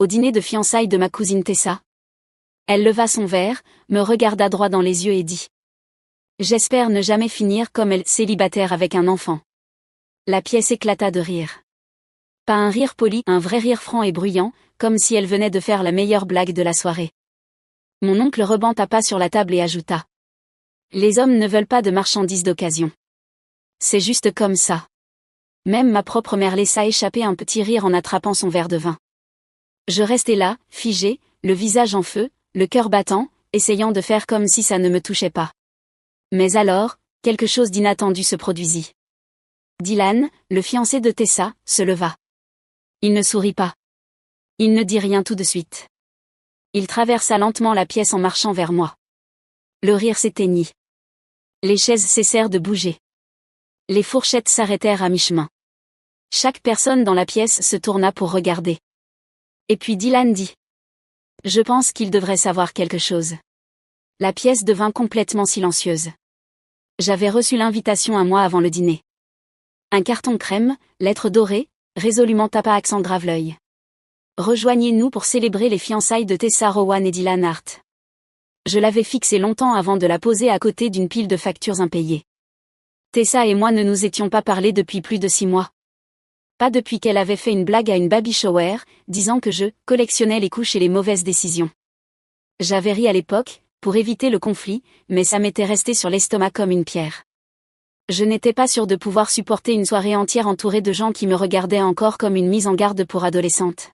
au dîner de fiançailles de ma cousine Tessa. Elle leva son verre, me regarda droit dans les yeux et dit: J'espère ne jamais finir comme elle, célibataire avec un enfant. La pièce éclata de rire. Pas un rire poli, un vrai rire franc et bruyant, comme si elle venait de faire la meilleure blague de la soirée. Mon oncle Reban tapa sur la table et ajouta: Les hommes ne veulent pas de marchandises d'occasion. C'est juste comme ça. Même ma propre mère laissa échapper un petit rire en attrapant son verre de vin. Je restais là, figé, le visage en feu, le cœur battant, essayant de faire comme si ça ne me touchait pas. Mais alors, quelque chose d'inattendu se produisit. Dylan, le fiancé de Tessa, se leva. Il ne sourit pas. Il ne dit rien tout de suite. Il traversa lentement la pièce en marchant vers moi. Le rire s'éteignit. Les chaises cessèrent de bouger. Les fourchettes s'arrêtèrent à mi-chemin. Chaque personne dans la pièce se tourna pour regarder. Et puis Dylan dit: Je pense qu'il devrait savoir quelque chose. La pièce devint complètement silencieuse. J'avais reçu l'invitation un mois avant le dîner. Un carton crème, lettres dorées, résolument tapa accent grave l'œil. Rejoignez-nous pour célébrer les fiançailles de Tessa Rowan et Dylan Hart. Je l'avais fixée longtemps avant de la poser à côté d'une pile de factures impayées. Tessa et moi ne nous étions pas parlé depuis plus de 6 mois. Pas depuis qu'elle avait fait une blague à une baby shower, disant que je collectionnais les couches et les mauvaises décisions. J'avais ri à l'époque, pour éviter le conflit, mais ça m'était resté sur l'estomac comme une pierre. Je n'étais pas sûre de pouvoir supporter une soirée entière entourée de gens qui me regardaient encore comme une mise en garde pour adolescente.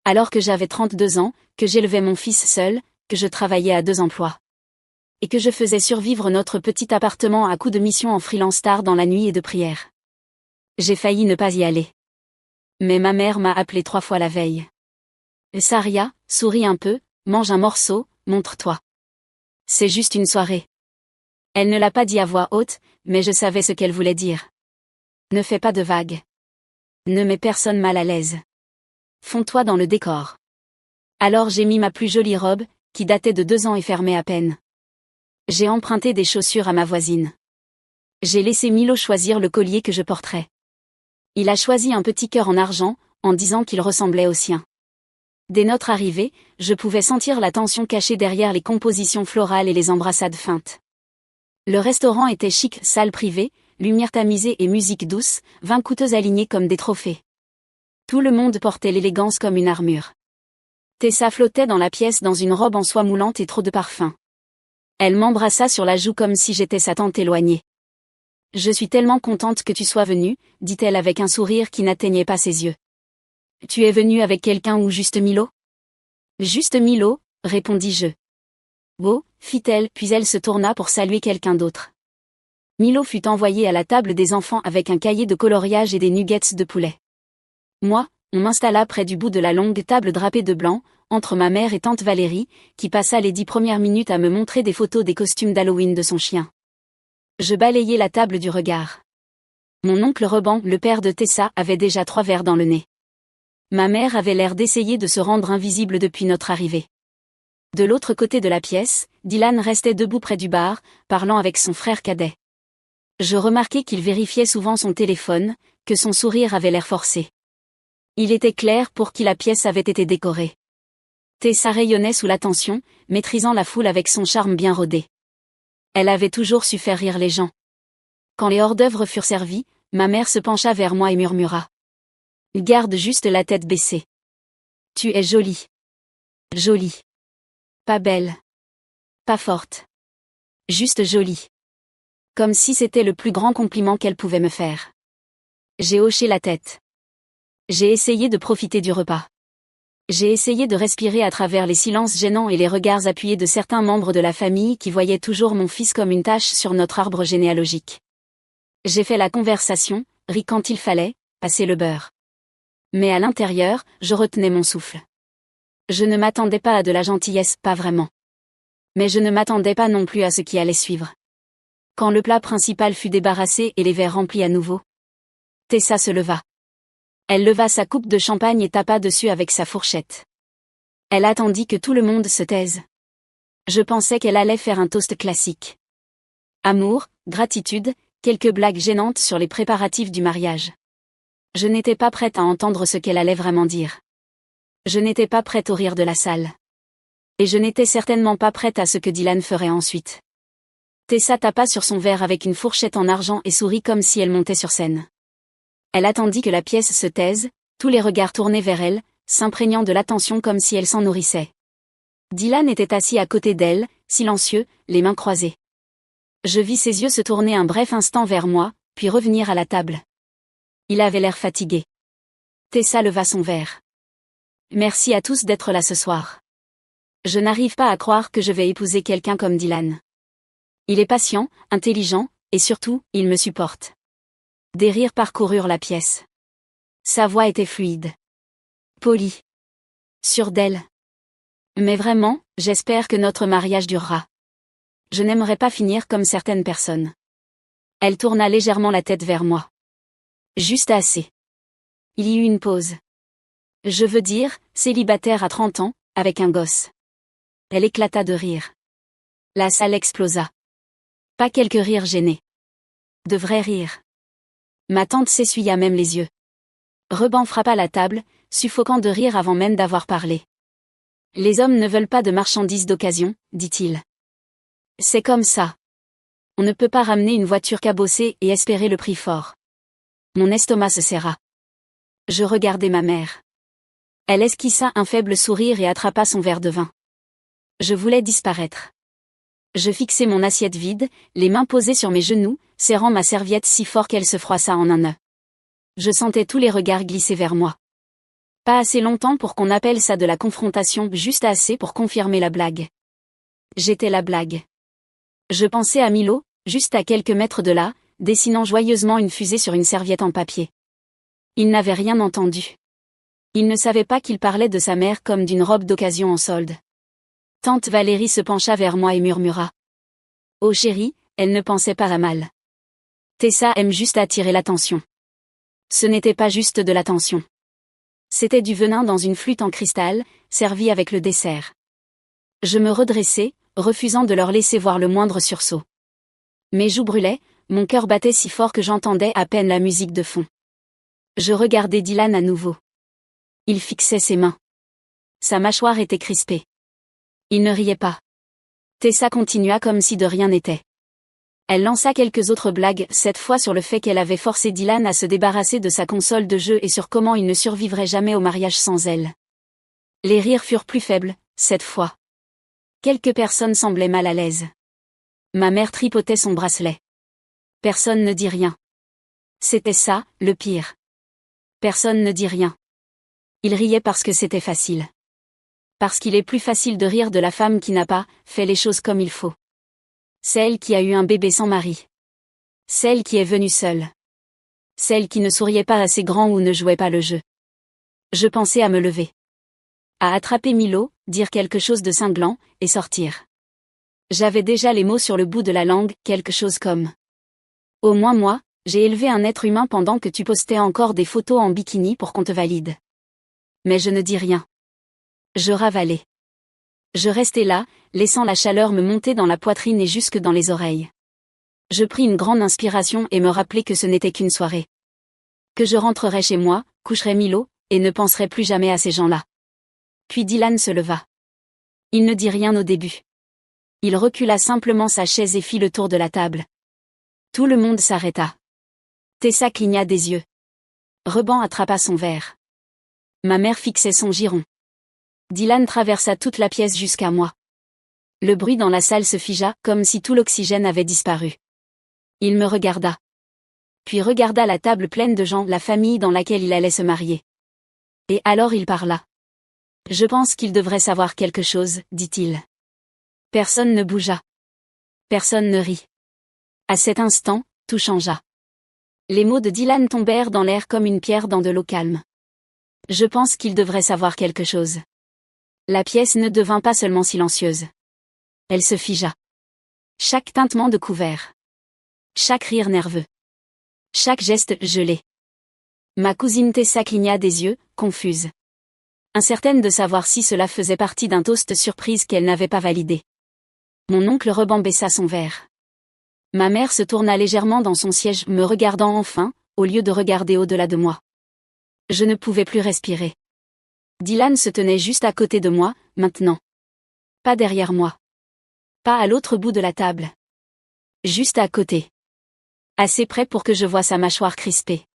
Alors que j'avais 32 ans, que j'élevais mon fils seul, que je travaillais à 2 emplois. Et que je faisais survivre notre petit appartement à coups de missions en freelance tard dans la nuit et de prières. J'ai failli ne pas y aller. Mais ma mère m'a appelé 3 fois la veille. Saria, souris un peu, mange un morceau, montre-toi. C'est juste une soirée. Elle ne l'a pas dit à voix haute, mais je savais ce qu'elle voulait dire. Ne fais pas de vagues. Ne mets personne mal à l'aise. Fonds-toi dans le décor. Alors j'ai mis ma plus jolie robe, qui datait de 2 ans et fermait à peine. J'ai emprunté des chaussures à ma voisine. J'ai laissé Milo choisir le collier que je porterais. Il a choisi un petit cœur en argent, en disant qu'il ressemblait au sien. Dès notre arrivée, je pouvais sentir la tension cachée derrière les compositions florales et les embrassades feintes. Le restaurant était chic, salle privée, lumière tamisée et musique douce, 20 coûteuses alignées comme des trophées. Tout le monde portait l'élégance comme une armure. Tessa flottait dans la pièce dans une robe en soie moulante et trop de parfum. Elle m'embrassa sur la joue comme si j'étais sa tante éloignée. « Je suis tellement contente que tu sois venue, dit-elle avec un sourire qui n'atteignait pas ses yeux. Tu es venue avec quelqu'un ou juste Milo? Juste Milo, répondis-je. Oh, fit-elle, puis elle se tourna pour saluer quelqu'un d'autre. Milo fut envoyé à la table des enfants avec un cahier de coloriage et des nuggets de poulet. Moi, on m'installa près du bout de la longue table drapée de blanc, entre ma mère et tante Valérie, qui passa les 10 premières minutes à me montrer des photos des costumes d'Halloween de son chien. Je balayai la table du regard. Mon oncle Reban, le père de Tessa, avait déjà 3 verres dans le nez. Ma mère avait l'air d'essayer de se rendre invisible depuis notre arrivée. De l'autre côté de la pièce, Dylan restait debout près du bar, parlant avec son frère cadet. Je remarquai qu'il vérifiait souvent son téléphone, que son sourire avait l'air forcé. Il était clair pour qui la pièce avait été décorée. Tessa rayonnait sous l'attention, maîtrisant la foule avec son charme bien rodé. Elle avait toujours su faire rire les gens. Quand les hors-d'œuvre furent servis, ma mère se pencha vers moi et murmura. Garde juste la tête baissée. Tu es jolie. Jolie. Pas belle. Pas forte. Juste jolie. Comme si c'était le plus grand compliment qu'elle pouvait me faire. J'ai hoché la tête. J'ai essayé de profiter du repas. J'ai essayé de respirer à travers les silences gênants et les regards appuyés de certains membres de la famille qui voyaient toujours mon fils comme une tache sur notre arbre généalogique. J'ai fait la conversation, ri quand il fallait, passer le beurre. Mais à l'intérieur, je retenais mon souffle. Je ne m'attendais pas à de la gentillesse, pas vraiment. Mais je ne m'attendais pas non plus à ce qui allait suivre. Quand le plat principal fut débarrassé et les verres remplis à nouveau, Tessa se leva. Elle leva sa coupe de champagne et tapa dessus avec sa fourchette. Elle attendit que tout le monde se taise. Je pensais qu'elle allait faire un toast classique. Amour, gratitude, quelques blagues gênantes sur les préparatifs du mariage. Je n'étais pas prête à entendre ce qu'elle allait vraiment dire. Je n'étais pas prête au rire de la salle. Et je n'étais certainement pas prête à ce que Dylan ferait ensuite. Tessa tapa sur son verre avec une fourchette en argent et sourit comme si elle montait sur scène. Elle attendit que la pièce se taise, tous les regards tournés vers elle, s'imprégnant de l'attention comme si elle s'en nourrissait. Dylan était assis à côté d'elle, silencieux, les mains croisées. Je vis ses yeux se tourner un bref instant vers moi, puis revenir à la table. Il avait l'air fatigué. Tessa leva son verre. Merci à tous d'être là ce soir. Je n'arrive pas à croire que je vais épouser quelqu'un comme Dylan. Il est patient, intelligent, et surtout, il me supporte. Des rires parcoururent la pièce. Sa voix était fluide. Polie. Sûre d'elle. Mais vraiment, j'espère que notre mariage durera. Je n'aimerais pas finir comme certaines personnes. Elle tourna légèrement la tête vers moi. Juste assez. Il y eut une pause. Je veux dire, célibataire à 30 ans, avec un gosse. Elle éclata de rire. La salle explosa. Pas quelques rires gênés. De vrais rires. Ma tante s'essuya même les yeux. Reban frappa la table, suffoquant de rire avant même d'avoir parlé. Les hommes ne veulent pas de marchandises d'occasion, dit-il. C'est comme ça. On ne peut pas ramener une voiture cabossée et espérer le prix fort. Mon estomac se serra. Je regardai ma mère. Elle esquissa un faible sourire et attrapa son verre de vin. Je voulais disparaître. Je fixai mon assiette vide, les mains posées sur mes genoux, serrant ma serviette si fort qu'elle se froissa en un nœud. Je sentais tous les regards glisser vers moi. Pas assez longtemps pour qu'on appelle ça de la confrontation, juste assez pour confirmer la blague. J'étais la blague. Je pensais à Milo, juste à quelques mètres de là, dessinant joyeusement une fusée sur une serviette en papier. Il n'avait rien entendu. Il ne savait pas qu'il parlait de sa mère comme d'une robe d'occasion en solde. Tante Valérie se pencha vers moi et murmura. Oh chérie, elle ne pensait pas à mal. Tessa aime juste attirer l'attention. Ce n'était pas juste de l'attention. C'était du venin dans une flûte en cristal, servi avec le dessert. Je me redressai, refusant de leur laisser voir le moindre sursaut. Mes joues brûlaient, mon cœur battait si fort que j'entendais à peine la musique de fond. Je regardai Dylan à nouveau. Il fixait ses mains. Sa mâchoire était crispée. Il ne riait pas. Tessa continua comme si de rien n'était. Elle lança quelques autres blagues, cette fois sur le fait qu'elle avait forcé Dylan à se débarrasser de sa console de jeu et sur comment il ne survivrait jamais au mariage sans elle. Les rires furent plus faibles, cette fois. Quelques personnes semblaient mal à l'aise. Ma mère tripotait son bracelet. Personne ne dit rien. C'était ça, le pire. Personne ne dit rien. Il riait parce que c'était facile. Parce qu'il est plus facile de rire de la femme qui n'a pas fait les choses comme il faut. Celle qui a eu un bébé sans mari. Celle qui est venue seule. Celle qui ne souriait pas assez grand ou ne jouait pas le jeu. Je pensais à me lever. À attraper Milo, dire quelque chose de cinglant, et sortir. J'avais déjà les mots sur le bout de la langue, quelque chose comme. Au moins moi, j'ai élevé un être humain pendant que tu postais encore des photos en bikini pour qu'on te valide. Mais je ne dis rien. Je ravalais. Je restais là, laissant la chaleur me monter dans la poitrine et jusque dans les oreilles. Je pris une grande inspiration et me rappelai que ce n'était qu'une soirée. Que je rentrerais chez moi, coucherais Milo, et ne penserais plus jamais à ces gens-là. Puis Dylan se leva. Il ne dit rien au début. Il recula simplement sa chaise et fit le tour de la table. Tout le monde s'arrêta. Tessa cligna des yeux. Reban attrapa son verre. Ma mère fixait son giron. Dylan traversa toute la pièce jusqu'à moi. Le bruit dans la salle se figea, comme si tout l'oxygène avait disparu. Il me regarda. Puis regarda la table pleine de gens, la famille dans laquelle il allait se marier. Et alors il parla. Je pense qu'il devrait savoir quelque chose, dit-il. Personne ne bougea. Personne ne rit. À cet instant, tout changea. Les mots de Dylan tombèrent dans l'air comme une pierre dans de l'eau calme. Je pense qu'il devrait savoir quelque chose. La pièce ne devint pas seulement silencieuse. Elle se figea. Chaque tintement de couvert. Chaque rire nerveux. Chaque geste gelé. Ma cousine Tessa cligna des yeux, confuse. Incertaine de savoir si cela faisait partie d'un toast surprise qu'elle n'avait pas validé. Mon oncle Reban baissa son verre. Ma mère se tourna légèrement dans son siège, me regardant enfin, au lieu de regarder au-delà de moi. Je ne pouvais plus respirer. Dylan se tenait juste à côté de moi, maintenant. Pas derrière moi. Pas à l'autre bout de la table. Juste à côté. Assez près pour que je voie sa mâchoire crispée.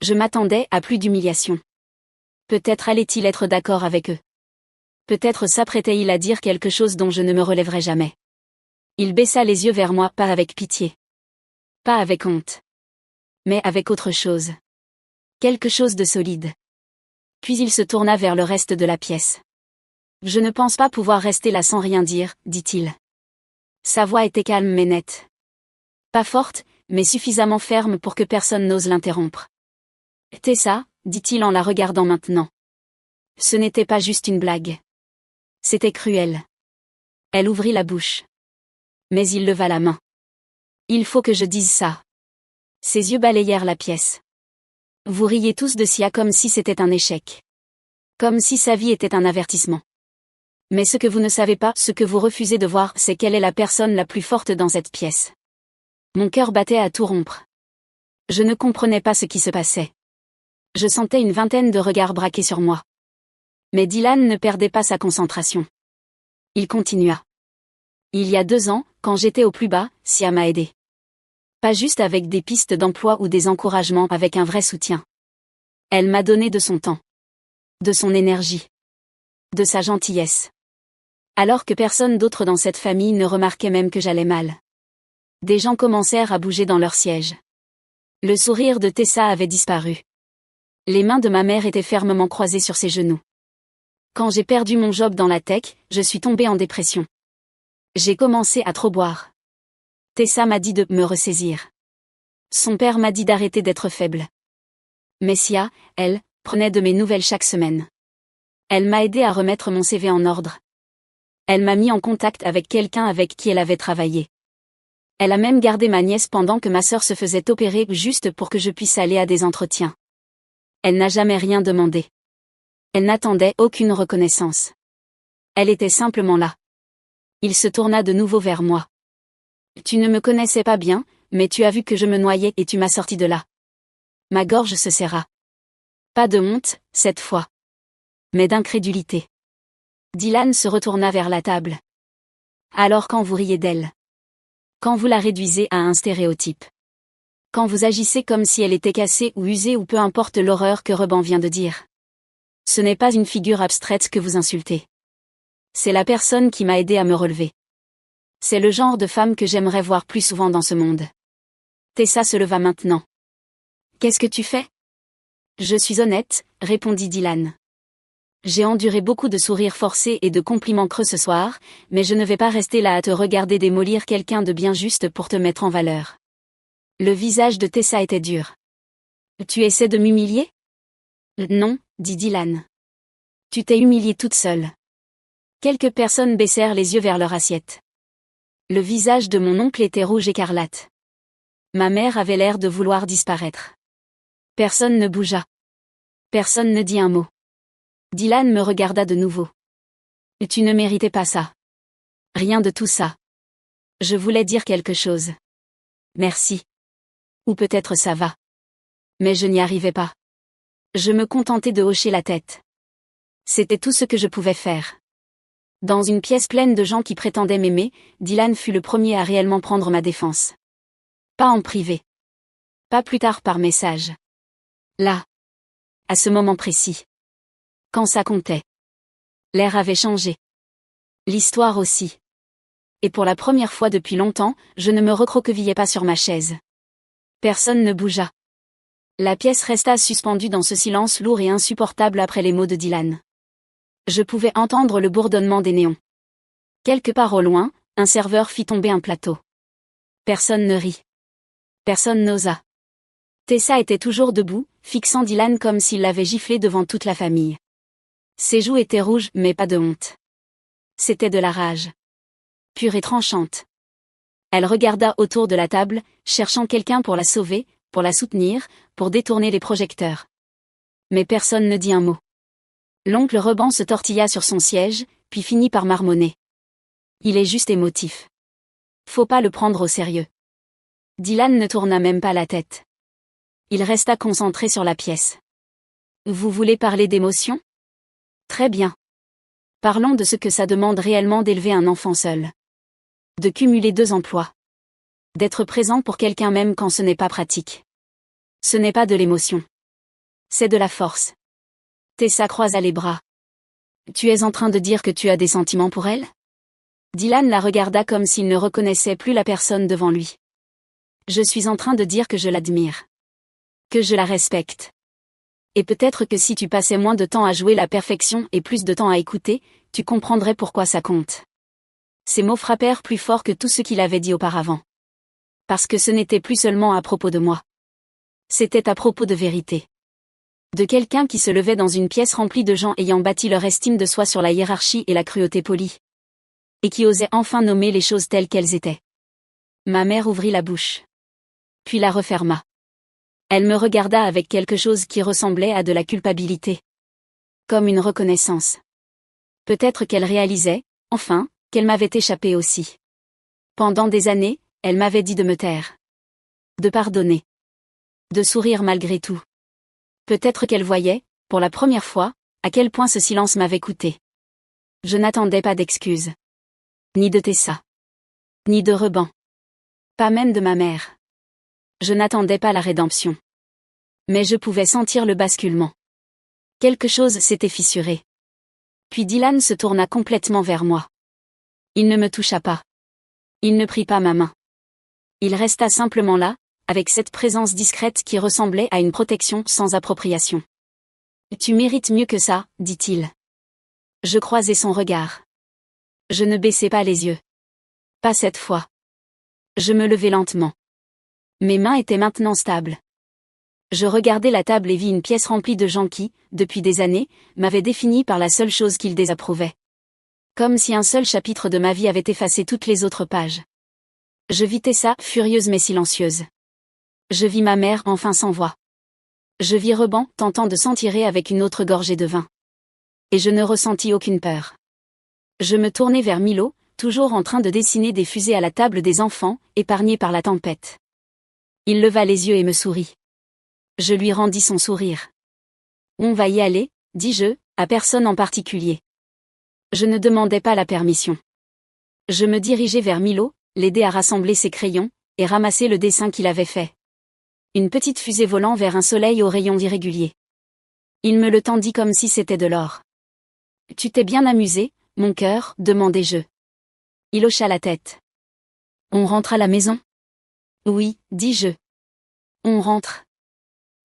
Je m'attendais à plus d'humiliation. Peut-être allait-il être d'accord avec eux. Peut-être s'apprêtait-il à dire quelque chose dont je ne me relèverai jamais. Il baissa les yeux vers moi, pas avec pitié. Pas avec honte. Mais avec autre chose. Quelque chose de solide. Puis il se tourna vers le reste de la pièce. Je ne pense pas pouvoir rester là sans rien dire, dit-il. Sa voix était calme mais nette. Pas forte, mais suffisamment ferme pour que personne n'ose l'interrompre. Tessa, dit-il en la regardant maintenant. Ce n'était pas juste une blague. C'était cruel. Elle ouvrit la bouche. Mais il leva la main. Il faut que je dise ça. Ses yeux balayèrent la pièce. Vous riez tous de Sia comme si c'était un échec. Comme si sa vie était un avertissement. Mais ce que vous ne savez pas, ce que vous refusez de voir, c'est qu'elle est la personne la plus forte dans cette pièce. Mon cœur battait à tout rompre. Je ne comprenais pas ce qui se passait. Je sentais une vingtaine de regards braqués sur moi. Mais Dylan ne perdait pas sa concentration. Il continua. Il y a 2 ans, quand j'étais au plus bas, Sia m'a aidé. Pas juste avec des pistes d'emploi ou des encouragements, avec un vrai soutien. Elle m'a donné de son temps. De son énergie. De sa gentillesse. Alors que personne d'autre dans cette famille ne remarquait même que j'allais mal. Des gens commencèrent à bouger dans leur siège. Le sourire de Tessa avait disparu. Les mains de ma mère étaient fermement croisées sur ses genoux. Quand j'ai perdu mon job dans la tech, je suis tombée en dépression. J'ai commencé à trop boire. Tessa m'a dit de me ressaisir. Son père m'a dit d'arrêter d'être faible. Mais Sia, elle, prenait de mes nouvelles chaque semaine. Elle m'a aidé à remettre mon CV en ordre. Elle m'a mis en contact avec quelqu'un avec qui elle avait travaillé. Elle a même gardé ma nièce pendant que ma sœur se faisait opérer juste pour que je puisse aller à des entretiens. Elle n'a jamais rien demandé. Elle n'attendait aucune reconnaissance. Elle était simplement là. Il se tourna de nouveau vers moi. Tu ne me connaissais pas bien, mais tu as vu que je me noyais et tu m'as sorti de là. Ma gorge se serra. Pas de honte, cette fois. Mais d'incrédulité. Dylan se retourna vers la table. Alors quand vous riez d'elle. Quand vous la réduisez à un stéréotype. Quand vous agissez comme si elle était cassée ou usée ou peu importe l'horreur que Ruben vient de dire. Ce n'est pas une figure abstraite que vous insultez. C'est la personne qui m'a aidé à me relever. C'est le genre de femme que j'aimerais voir plus souvent dans ce monde. Tessa se leva maintenant. Qu'est-ce que tu fais? Je suis honnête, répondit Dylan. J'ai enduré beaucoup de sourires forcés et de compliments creux ce soir, mais je ne vais pas rester là à te regarder démolir quelqu'un de bien juste pour te mettre en valeur. Le visage de Tessa était dur. Tu essaies de m'humilier? Non, dit Dylan. Tu t'es humiliée toute seule. Quelques personnes baissèrent les yeux vers leur assiette. Le visage de mon oncle était rouge écarlate. Ma mère avait l'air de vouloir disparaître. Personne ne bougea. Personne ne dit un mot. Dylan me regarda de nouveau. Tu ne méritais pas ça. Rien de tout ça. Je voulais dire quelque chose. Merci. Ou peut-être ça va. Mais je n'y arrivais pas. Je me contentais de hocher la tête. C'était tout ce que je pouvais faire. Dans une pièce pleine de gens qui prétendaient m'aimer, Dylan fut le premier à réellement prendre ma défense. Pas en privé. Pas plus tard par message. Là. À ce moment précis. Quand ça comptait. L'air avait changé. L'histoire aussi. Et pour la première fois depuis longtemps, je ne me recroquevillais pas sur ma chaise. Personne ne bougea. La pièce resta suspendue dans ce silence lourd et insupportable après les mots de Dylan. Je pouvais entendre le bourdonnement des néons. Quelque part au loin, un serveur fit tomber un plateau. Personne ne rit. Personne n'osa. Tessa était toujours debout, fixant Dylan comme s'il l'avait giflé devant toute la famille. Ses joues étaient rouges, mais pas de honte. C'était de la rage. Pure et tranchante. Elle regarda autour de la table, cherchant quelqu'un pour la sauver, pour la soutenir, pour détourner les projecteurs. Mais personne ne dit un mot. L'oncle Ruben se tortilla sur son siège, puis finit par marmonner. Il est juste émotif. Faut pas le prendre au sérieux. Dylan ne tourna même pas la tête. Il resta concentré sur la pièce. Vous voulez parler d'émotion? Très bien. Parlons de ce que ça demande réellement d'élever un enfant seul. De cumuler 2 emplois. D'être présent pour quelqu'un même quand ce n'est pas pratique. Ce n'est pas de l'émotion. C'est de la force. Tessa croisa les bras. Tu es en train de dire que tu as des sentiments pour elle? Dylan la regarda comme s'il ne reconnaissait plus la personne devant lui. Je suis en train de dire que je l'admire. Que je la respecte. Et peut-être que si tu passais moins de temps à jouer la perfection et plus de temps à écouter, tu comprendrais pourquoi ça compte. Ces mots frappèrent plus fort que tout ce qu'il avait dit auparavant. Parce que ce n'était plus seulement à propos de moi. C'était à propos de vérité. De quelqu'un qui se levait dans une pièce remplie de gens ayant bâti leur estime de soi sur la hiérarchie et la cruauté polie. Et qui osait enfin nommer les choses telles qu'elles étaient. Ma mère ouvrit la bouche. Puis la referma. Elle me regarda avec quelque chose qui ressemblait à de la culpabilité. Comme une reconnaissance. Peut-être qu'elle réalisait, enfin, qu'elle m'avait échappé aussi. Pendant des années, elle m'avait dit de me taire. De pardonner. De sourire malgré tout. Peut-être qu'elle voyait, pour la première fois, à quel point ce silence m'avait coûté. Je n'attendais pas d'excuses. Ni de Tessa. Ni de Reban. Pas même de ma mère. Je n'attendais pas la rédemption. Mais je pouvais sentir le basculement. Quelque chose s'était fissuré. Puis Dylan se tourna complètement vers moi. Il ne me toucha pas. Il ne prit pas ma main. Il resta simplement là, avec cette présence discrète qui ressemblait à une protection sans appropriation. Tu mérites mieux que ça, dit-il. Je croisai son regard. Je ne baissai pas les yeux. Pas cette fois. Je me levai lentement. Mes mains étaient maintenant stables. Je regardai la table et vis une pièce remplie de gens qui, depuis des années, m'avaient défini par la seule chose qu'ils désapprouvaient. Comme si un seul chapitre de ma vie avait effacé toutes les autres pages. Je vis Tessa, furieuse mais silencieuse. Je vis ma mère, enfin sans voix. Je vis Reban, tentant de s'en tirer avec une autre gorgée de vin. Et je ne ressentis aucune peur. Je me tournai vers Milo, toujours en train de dessiner des fusées à la table des enfants, épargnés par la tempête. Il leva les yeux et me sourit. Je lui rendis son sourire. On va y aller, dis-je, à personne en particulier. Je ne demandais pas la permission. Je me dirigeai vers Milo, l'aider à rassembler ses crayons, et ramasser le dessin qu'il avait fait. Une petite fusée volant vers un soleil aux rayons irréguliers. Il me le tendit comme si c'était de l'or. Tu t'es bien amusé, mon cœur, demandai-je. Il hocha la tête. On rentre à la maison? Oui, dis-je. On rentre.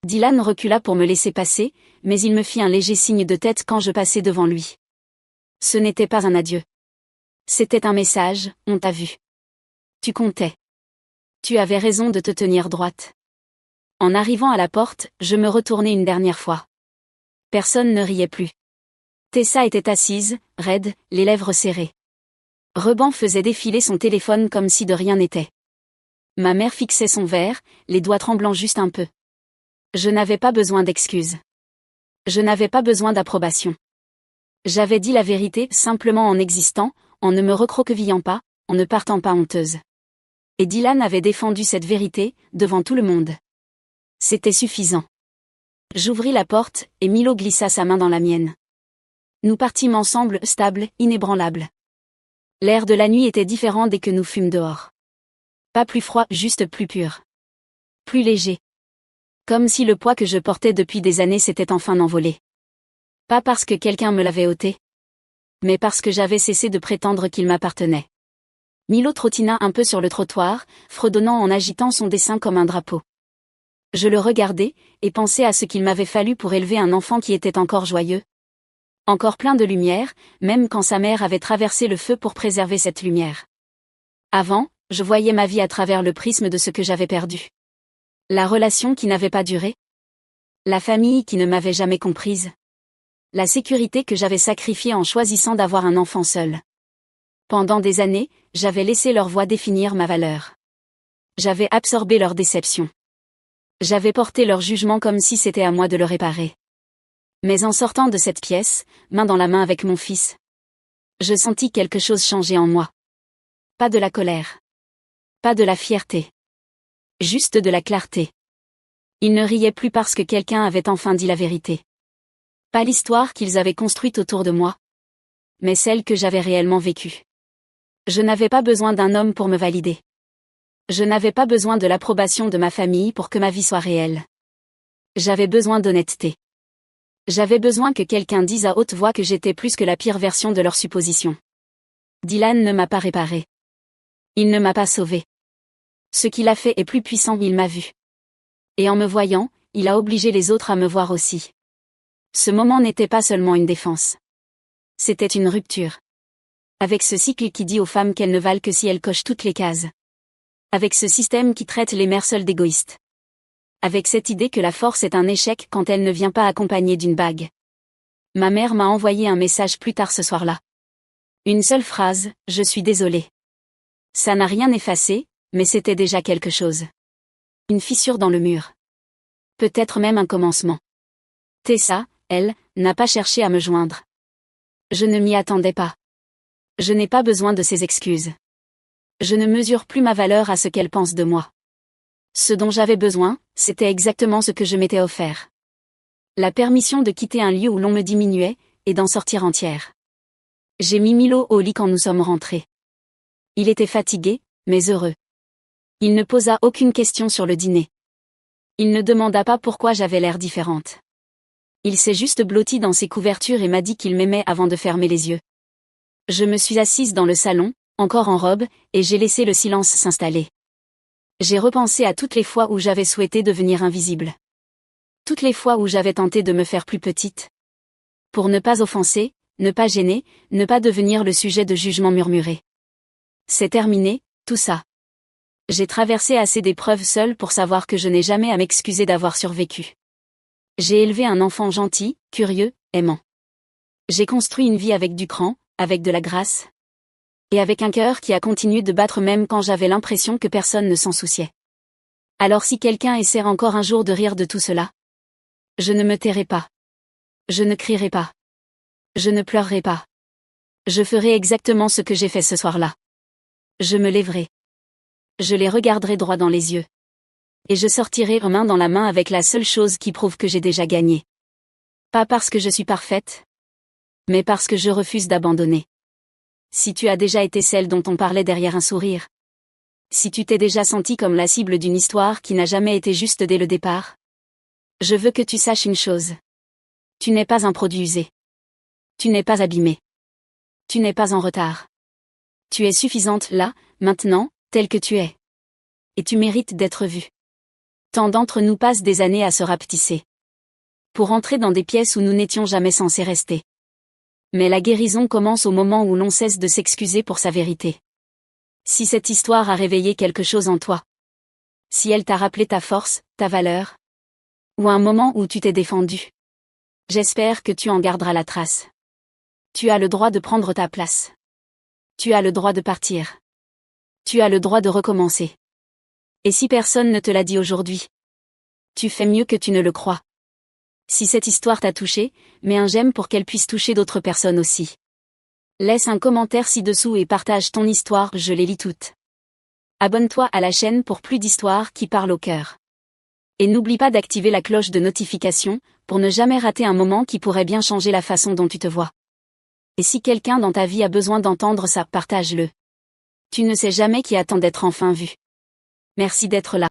Dylan recula pour me laisser passer, mais il me fit un léger signe de tête quand je passai devant lui. Ce n'était pas un adieu. C'était un message, on t'a vu. Tu comptais. Tu avais raison de te tenir droite. En arrivant à la porte, je me retournai une dernière fois. Personne ne riait plus. Tessa était assise, raide, les lèvres serrées. Reban faisait défiler son téléphone comme si de rien n'était. Ma mère fixait son verre, les doigts tremblant juste un peu. Je n'avais pas besoin d'excuses. Je n'avais pas besoin d'approbation. J'avais dit la vérité simplement en existant, en ne me recroquevillant pas, en ne partant pas honteuse. Et Dylan avait défendu cette vérité, devant tout le monde. C'était suffisant. J'ouvris la porte, et Milo glissa sa main dans la mienne. Nous partîmes ensemble, stables, inébranlables. L'air de la nuit était différent dès que nous fûmes dehors. Pas plus froid, juste plus pur. Plus léger. Comme si le poids que je portais depuis des années s'était enfin envolé. Pas parce que quelqu'un me l'avait ôté. Mais parce que j'avais cessé de prétendre qu'il m'appartenait. Milo trottina un peu sur le trottoir, fredonnant en agitant son dessin comme un drapeau. Je le regardais, et pensais à ce qu'il m'avait fallu pour élever un enfant qui était encore joyeux. Encore plein de lumière, même quand sa mère avait traversé le feu pour préserver cette lumière. Avant, je voyais ma vie à travers le prisme de ce que j'avais perdu. La relation qui n'avait pas duré. La famille qui ne m'avait jamais comprise. La sécurité que j'avais sacrifiée en choisissant d'avoir un enfant seul. Pendant des années, j'avais laissé leur voix définir ma valeur. J'avais absorbé leur déception. J'avais porté leur jugement comme si c'était à moi de le réparer. Mais en sortant de cette pièce, main dans la main avec mon fils, je sentis quelque chose changer en moi. Pas de la colère. Pas de la fierté. Juste de la clarté. Il ne riait plus parce que quelqu'un avait enfin dit la vérité. Pas l'histoire qu'ils avaient construite autour de moi, mais celle que j'avais réellement vécue. Je n'avais pas besoin d'un homme pour me valider. Je n'avais pas besoin de l'approbation de ma famille pour que ma vie soit réelle. J'avais besoin d'honnêteté. J'avais besoin que quelqu'un dise à haute voix que j'étais plus que la pire version de leurs suppositions. Dylan ne m'a pas réparé. Il ne m'a pas sauvé. Ce qu'il a fait est plus puissant, il m'a vu. Et en me voyant, il a obligé les autres à me voir aussi. Ce moment n'était pas seulement une défense. C'était une rupture. Avec ce cycle qui dit aux femmes qu'elles ne valent que si elles cochent toutes les cases. Avec ce système qui traite les mères seules d'égoïstes. Avec cette idée que la force est un échec quand elle ne vient pas accompagnée d'une bague. Ma mère m'a envoyé un message plus tard ce soir-là. Une seule phrase, je suis désolée. Ça n'a rien effacé, mais c'était déjà quelque chose. Une fissure dans le mur. Peut-être même un commencement. Tessa, elle, n'a pas cherché à me joindre. Je ne m'y attendais pas. Je n'ai pas besoin de ses excuses. Je ne mesure plus ma valeur à ce qu'elle pense de moi. Ce dont j'avais besoin, c'était exactement ce que je m'étais offert. La permission de quitter un lieu où l'on me diminuait, et d'en sortir entière. J'ai mis Milo au lit quand nous sommes rentrés. Il était fatigué, mais heureux. Il ne posa aucune question sur le dîner. Il ne demanda pas pourquoi j'avais l'air différente. Il s'est juste blotti dans ses couvertures et m'a dit qu'il m'aimait avant de fermer les yeux. Je me suis assise dans le salon, encore en robe, et j'ai laissé le silence s'installer. J'ai repensé à toutes les fois où j'avais souhaité devenir invisible. Toutes les fois où j'avais tenté de me faire plus petite. Pour ne pas offenser, ne pas gêner, ne pas devenir le sujet de jugements murmurés. C'est terminé, tout ça. J'ai traversé assez d'épreuves seule pour savoir que je n'ai jamais à m'excuser d'avoir survécu. J'ai élevé un enfant gentil, curieux, aimant. J'ai construit une vie avec du cran, avec de la grâce. Et avec un cœur qui a continué de battre même quand j'avais l'impression que personne ne s'en souciait. Alors si quelqu'un essaie encore un jour de rire de tout cela, je ne me tairai pas. Je ne crierai pas. Je ne pleurerai pas. Je ferai exactement ce que j'ai fait ce soir-là. Je me lèverai. Je les regarderai droit dans les yeux. Et je sortirai main dans la main avec la seule chose qui prouve que j'ai déjà gagné. Pas parce que je suis parfaite, mais parce que je refuse d'abandonner. Si tu as déjà été celle dont on parlait derrière un sourire. Si tu t'es déjà sentie comme la cible d'une histoire qui n'a jamais été juste dès le départ. Je veux que tu saches une chose. Tu n'es pas un produit usé. Tu n'es pas abîmé. Tu n'es pas en retard. Tu es suffisante là, maintenant, telle que tu es. Et tu mérites d'être vue. Tant d'entre nous passent des années à se rapetisser. Pour entrer dans des pièces où nous n'étions jamais censés rester. Mais la guérison commence au moment où l'on cesse de s'excuser pour sa vérité. Si cette histoire a réveillé quelque chose en toi. Si elle t'a rappelé ta force, ta valeur. Ou un moment où tu t'es défendu. J'espère que tu en garderas la trace. Tu as le droit de prendre ta place. Tu as le droit de partir. Tu as le droit de recommencer. Et si personne ne te l'a dit aujourd'hui, tu fais mieux que tu ne le crois. Si cette histoire t'a touché, mets un j'aime pour qu'elle puisse toucher d'autres personnes aussi. Laisse un commentaire ci-dessous et partage ton histoire, je les lis toutes. Abonne-toi à la chaîne pour plus d'histoires qui parlent au cœur. Et n'oublie pas d'activer la cloche de notification, pour ne jamais rater un moment qui pourrait bien changer la façon dont tu te vois. Et si quelqu'un dans ta vie a besoin d'entendre ça, partage-le. Tu ne sais jamais qui attend d'être enfin vu. Merci d'être là.